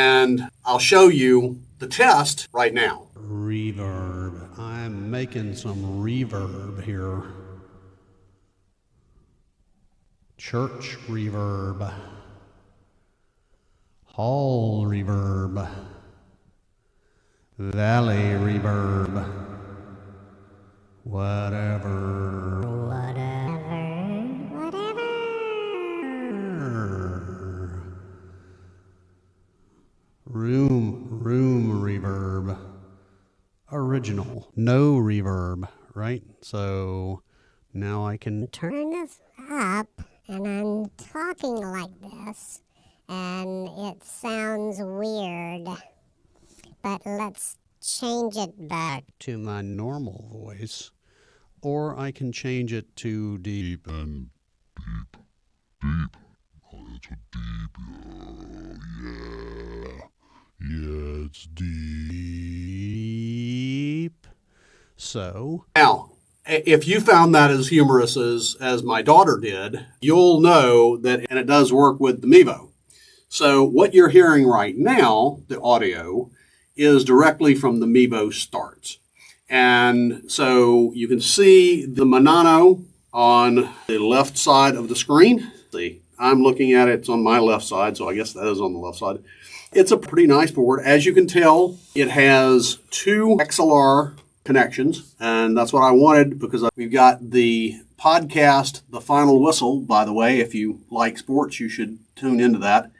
And I'll show you the test right now. Reverb. I'm making some reverb here. Church reverb. Hall reverb. Valley reverb. Whatever. Room reverb. Original. No reverb, right? So now I can turn this up, and I'm talking like this, and it sounds weird. But let's change it back to my normal voice, or I can change it to deep and deep. Oh, it's a deep. Yeah, it's deep. So now, if you found that as humorous as my daughter did, you'll know that, and it does work with the Mevo. So what you're hearing right now, the audio, is directly from the Mevo starts. And so you can see the Maono on the left side of the screen. See, I'm looking at it, it's on my left side, so I guess that is on the left side. It's a pretty nice board. As you can tell, it has two XLR connections, and that's what I wanted because we've got the podcast, The Final Whistle, by the way. If you like sports, you should tune into that.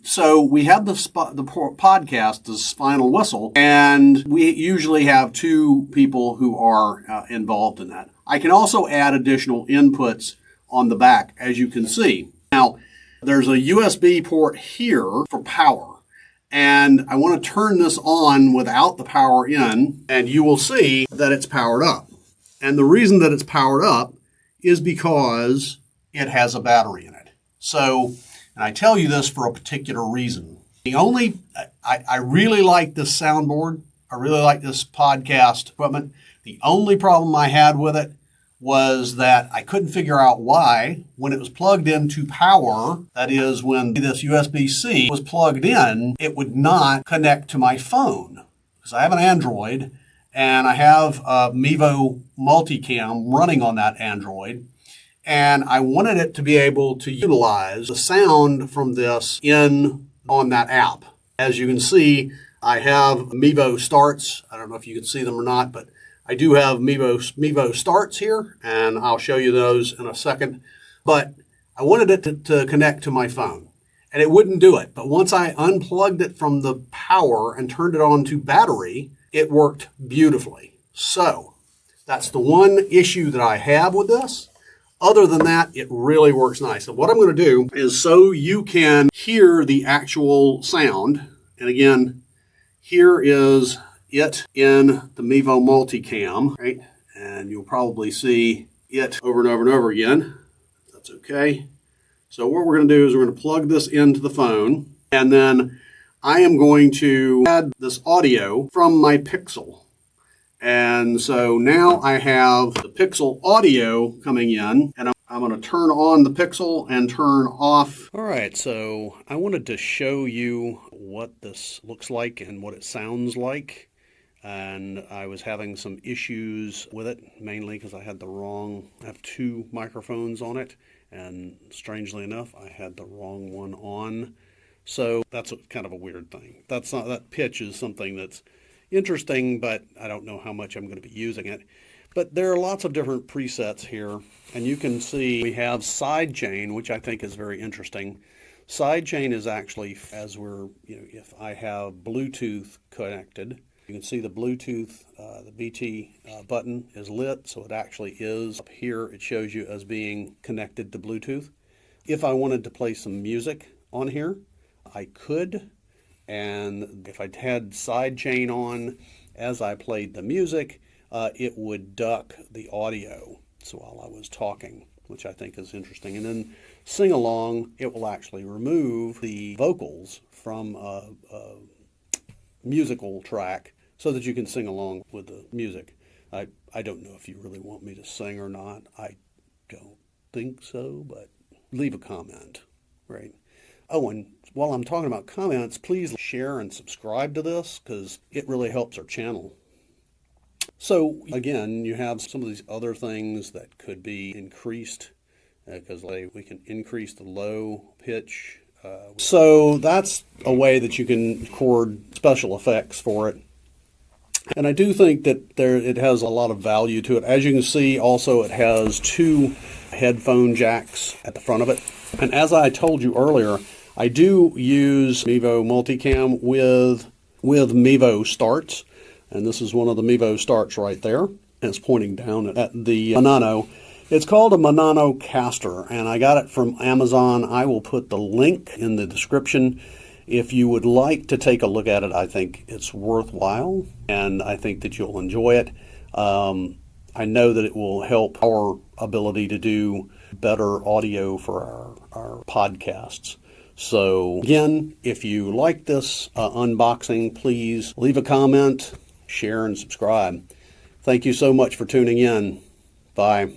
So we have the podcast, this Final Whistle, and we usually have two people who are involved in that. I can also add additional inputs on the back, as you can see. Now, there's a USB port here for power. And I want to turn this on without the power in, and you will see that it's powered up. And the reason that it's powered up is because it has a battery in it. So, and I tell you this for a particular reason. I really like this soundboard. I really like this podcast equipment. The only problem I had with it was that I couldn't figure out why, when it was plugged into power, that is, when this USB-C was plugged in, it would not connect to my phone. Because I have an Android, and I have a Mevo Multicam running on that Android, and I wanted it to be able to utilize the sound from this on that app. As you can see, I have Mevo starts. I don't know if you can see them or not, but I do have Mevo starts here, and I'll show you those in a second. But I wanted it to connect to my phone, and it wouldn't do it. But once I unplugged it from the power and turned it on to battery, it worked beautifully. So that's the one issue that I have with this. Other than that, it really works nice. So what I'm going to do is, so you can hear the actual sound, and again, here is it in the Mevo Multicam, right? And you'll probably see it over and over and over again. That's okay. So what we're going to do is we're going to plug this into the phone, and then I am going to add this audio from my Pixel. And so now I have the Pixel audio coming in, and I'm going to turn on the Pixel and turn off. All right, so I wanted to show you what this looks like and what it sounds like. And I was having some issues with it, mainly because I have two microphones on it, and strangely enough, I had the wrong one on. So that's kind of a weird thing. That pitch is something that's interesting, but I don't know how much I'm going to be using it. But there are lots of different presets here, and you can see we have sidechain, which I think is very interesting. Sidechain is actually, if I have Bluetooth connected, you can see the Bluetooth, the BT button is lit, so it actually is up here. It shows you as being connected to Bluetooth. If I wanted to play some music on here, I could. And if I had sidechain on as I played the music, it would duck the audio while I was talking, which I think is interesting. And then sing along, it will actually remove the vocals from a musical track so that you can sing along with the music. I don't know if you really want me to sing or not. I don't think so, but leave a comment, right? Oh, and while I'm talking about comments, please share and subscribe to this because it really helps our channel. So again, you have some of these other things that could be increased because we can increase the low pitch. So that's a way that you can record special effects for it. And I do think that it has a lot of value to it. As you can see, also it has 2 headphone jacks at the front of it. And as I told you earlier, I do use Mevo Multicam with Mevo starts. And this is one of the Mevo starts right there. And it's pointing down at the Maono. It's called a MaonoCaster, and I got it from Amazon. I will put the link in the description. If you would like to take a look at it, I think it's worthwhile, and I think that you'll enjoy it. I know that it will help our ability to do better audio for our podcasts. So again, if you like this unboxing, please leave a comment, share, and subscribe. Thank you so much for tuning in. Bye.